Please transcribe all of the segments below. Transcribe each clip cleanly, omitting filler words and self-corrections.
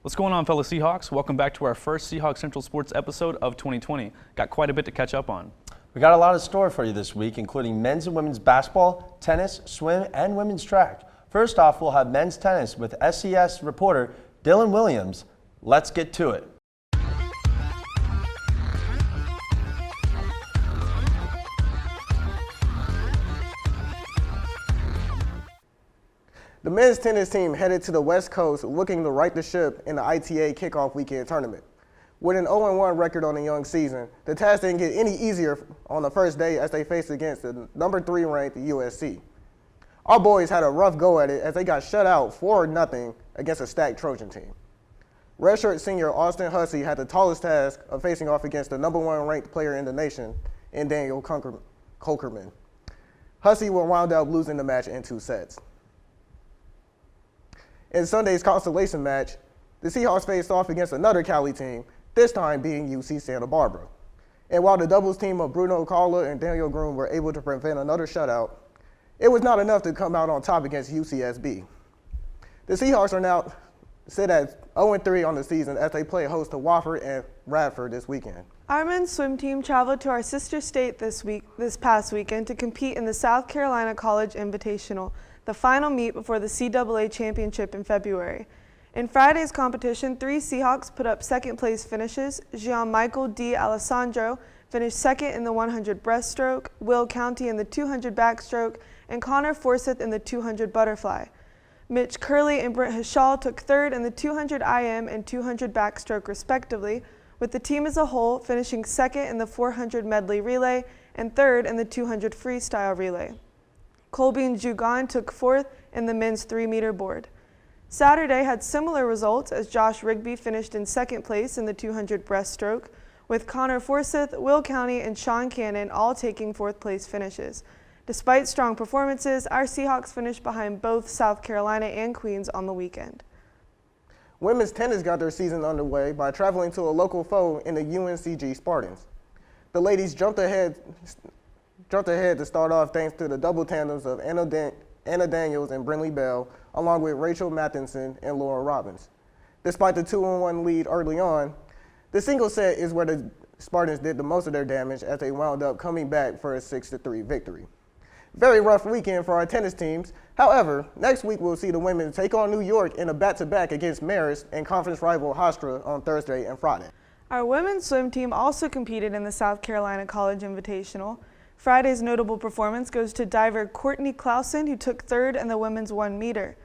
What's going on, fellow Seahawks? Welcome back to our first Seahawks Central Sports episode of 2020. Got quite a bit to catch up on. We got a lot in store for you this week, including men's and women's basketball, tennis, swim, and women's track. First off, we'll have men's tennis with SCS reporter Dylan Williams. Let's get to it. The men's tennis team headed to the West Coast looking to right the ship in the ITA kickoff weekend tournament. With an 0-1 record on the young season, the task didn't get any easier on the first day as they faced against the number 3 ranked USC. Our boys had a rough go at it as they got shut out 4-0 against a stacked Trojan team. Redshirt senior Austin Hussey had the tallest task of facing off against the number 1 ranked player in the nation in Daniel Kolkerman. Hussey wound up losing the match in 2 sets. In Sunday's consolation match, the Seahawks faced off against another Cali team, this time being UC Santa Barbara. And while the doubles team of Bruno Carla and Daniel Groom were able to prevent another shutout, it was not enough to come out on top against UCSB. The Seahawks are now sit at 0-3 on the season as they play host to Wofford and Radford this weekend. Our men's swim team traveled to our sister state this past weekend to compete in the South Carolina College Invitational, the final meet before the CAA Championship in February. In Friday's competition, 3 Seahawks put up second-place finishes. Jean-Michael D. Alessandro finished second in the 100 breaststroke, Will County in the 200 backstroke, and Connor Forsyth in the 200 butterfly. Mitch Curley and Brent Hishal took third in the 200 IM and 200 backstroke respectively, with the team as a whole finishing second in the 400 medley relay and third in the 200 freestyle relay. Colby and Jugan took fourth in the men's 3-meter board. Saturday had similar results as Josh Rigby finished in second place in the 200 breaststroke, with Connor Forsyth, Will County, and Sean Cannon all taking 4th place finishes. Despite strong performances, our Seahawks finished behind both South Carolina and Queens on the weekend. Women's tennis got their season underway by traveling to a local foe in the UNCG Spartans. The ladies jumped ahead to start off thanks to the double tandems of Anna Daniels and Brinley Bell, along with Rachel Matheson and Laura Robbins. Despite the 2-1 lead early on, the single set is where the Spartans did the most of their damage as they wound up coming back for a 6-3 victory. Very rough weekend for our tennis teams. However, next week we'll see the women take on New York in a back-to-back against Marist and conference rival Hofstra on Thursday and Friday. Our women's swim team also competed in the South Carolina College Invitational. Friday's notable performance goes to diver Courtney Clausen, who took third in the women's 1-meter.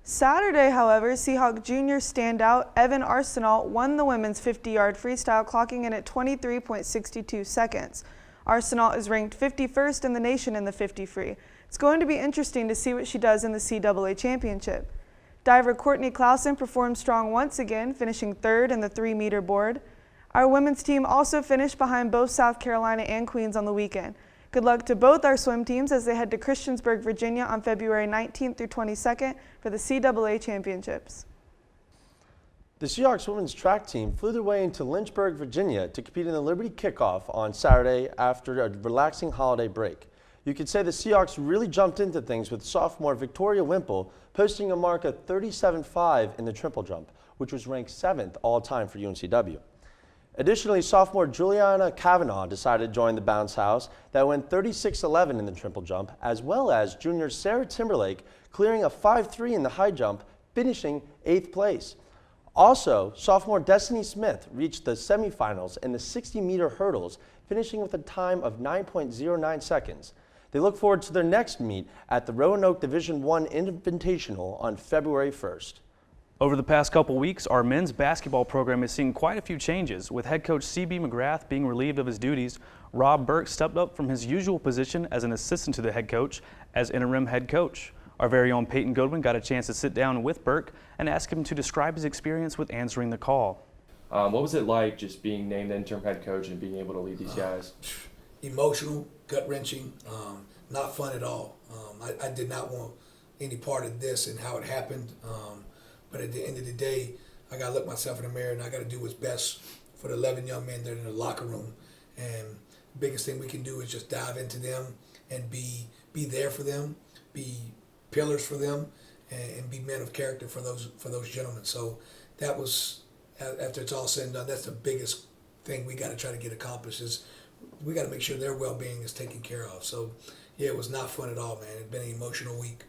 Saturday, however, Seahawk junior standout Evan Arsenal won the women's 50-yard freestyle, clocking in at 23.62 seconds. Arsenal is ranked 51st in the nation in the 50 free. It's going to be interesting to see what she does in the CAA Championship. Diver Courtney Clausen performed strong once again, finishing third in the 3-meter board. Our women's team also finished behind both South Carolina and Queens on the weekend. Good luck to both our swim teams as they head to Christiansburg, Virginia on February 19th through 22nd for the CAA Championships. The Seahawks women's track team flew their way into Lynchburg, Virginia to compete in the Liberty Kickoff on Saturday after a relaxing holiday break. You could say the Seahawks really jumped into things with sophomore Victoria Wimple posting a mark of 37.5 in the triple jump, which was ranked 7th all-time for UNCW. Additionally, sophomore Juliana Kavanaugh decided to join the bounce house that went 36.11 in the triple jump, as well as junior Sarah Timberlake clearing a 5.3 in the high jump, finishing 8th place. Also, sophomore Destiny Smith reached the semifinals in the 60-meter hurdles, finishing with a time of 9.09 seconds. They look forward to their next meet at the Roanoke Division I Invitational on February 1st. Over the past couple weeks, our men's basketball program has seen quite a few changes, with head coach C.B. McGrath being relieved of his duties. Rob Burke stepped up from his usual position as an assistant to the head coach as interim head coach. Our very own Peyton Goodwin got a chance to sit down with Burke and ask him to describe his experience with answering the call. What was it like just being named interim head coach and being able to lead these guys? Emotional, gut-wrenching, not fun at all. I did not want any part of this and how it happened. But at the end of the day, I got to look myself in the mirror and I got to do what's best for the 11 young men that are in the locker room. And the biggest thing we can do is just dive into them and be there for them, be pillars for them, and be men of character for those gentlemen. So that was, after it's all said and done, that's the biggest thing we got to try to get accomplished is we got to make sure their well-being is taken care of. So, yeah, it was not fun at all, man. It's been an emotional week.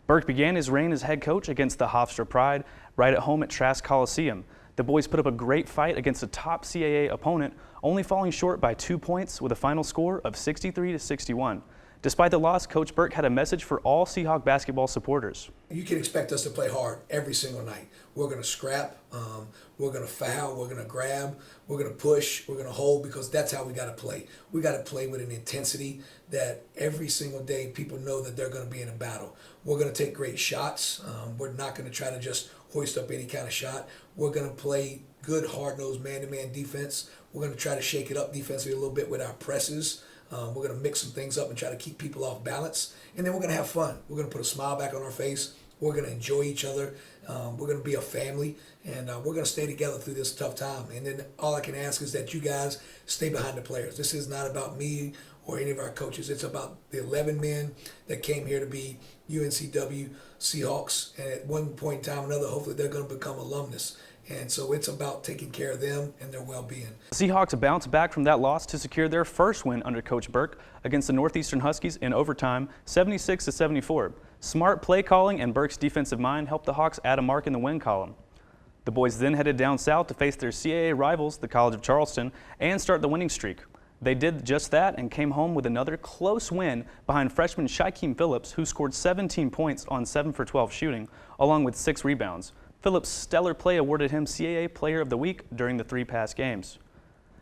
Burke began his reign as head coach against the Hofstra Pride right at home at Trask Coliseum. The boys put up a great fight against a top CAA opponent, only falling short by 2 points with a final score of 63-61. Despite the loss, Coach Burke had a message for all Seahawk basketball supporters. You can expect us to play hard every single night. We're going to scrap, we're going to foul, we're going to grab, we're going to push, we're going to hold, because that's how we got to play. We got to play with an intensity that every single day people know that they're going to be in a battle. We're going to take great shots. We're not going to try to just hoist up any kind of shot. We're going to play good, hard-nosed man-to-man defense. We're going to try to shake it up defensively a little bit with our presses. We're going to mix some things up and try to keep people off balance. And then we're going to have fun. We're going to put a smile back on our face. We're going to enjoy each other. We're going to be a family. And we're going to stay together through this tough time. And then all I can ask is that you guys stay behind the players. This is not about me or any of our coaches. It's about the 11 men that came here to be UNCW Seahawks. And at one point in time or another, hopefully they're going to become alumnus. And so it's about taking care of them and their well-being. Seahawks bounced back from that loss to secure their first win under Coach Burke against the Northeastern Huskies in overtime, 76-74. Smart play calling and Burke's defensive mind helped the Hawks add a mark in the win column. The boys then headed down south to face their CAA rivals, the College of Charleston, and start the winning streak. They did just that and came home with another close win behind freshman Shaquem Phillips, who scored 17 points on 7 for 12 shooting, along with 6 rebounds. Phillips' stellar play awarded him CAA Player of the Week during the 3 past games.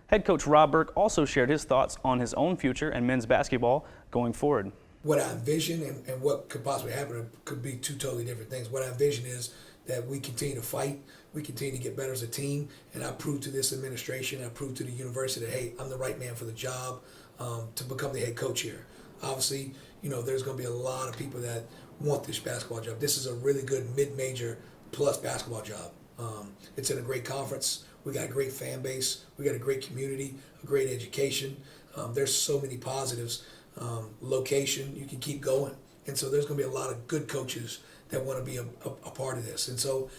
Head coach Rob Burke also shared his thoughts on his own future and men's basketball going forward. What I envision and what could possibly happen could be two totally different things. What I envision is that we continue to fight, we continue to get better as a team, and I prove to this administration, I prove to the university that, hey, I'm the right man for the job to become the head coach here. Obviously, you know, there's going to be a lot of people that want this basketball job. This is a really good mid-major plus basketball job. It's in a great conference. We got a great fan base. We got a great community, a great education. There's so many positives. Location, you can keep going. And so there's going to be a lot of good coaches that want to be a part of this. And so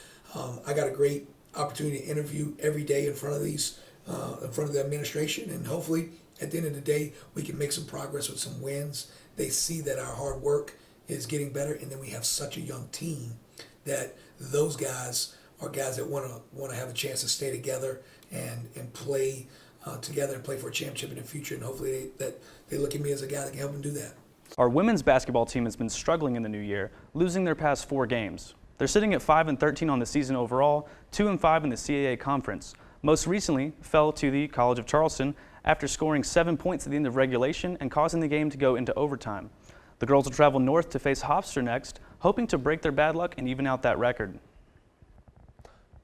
I got a great opportunity to interview every day in front of the administration. And hopefully at the end of the day, we can make some progress with some wins. They see that our hard work is getting better. And then we have such a young team that those guys are guys that want to have a chance to stay together and play together and play for a championship in the future. And hopefully they look at me as a guy that can help them do that. Our women's basketball team has been struggling in the new year, losing their past 4 games. They're sitting at 5-13 on the season overall, 2-5 in the CAA conference. Most recently fell to the College of Charleston after scoring 7 points at the end of regulation and causing the game to go into overtime. The girls will travel north to face Hofstra next, hoping to break their bad luck and even out that record.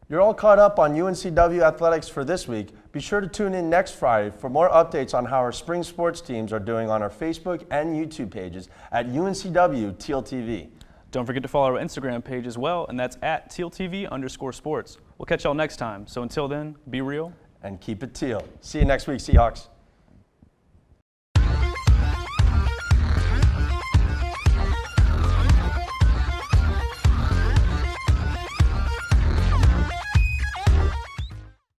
You're all caught up on UNCW Athletics for this week. Be sure to tune in next Friday for more updates on how our spring sports teams are doing on our Facebook and YouTube pages at UNCW TealTV. Don't forget to follow our Instagram page as well, and that's at TealTV_sports. We'll catch y'all next time. So until then, be real and keep it teal. See you next week, Seahawks.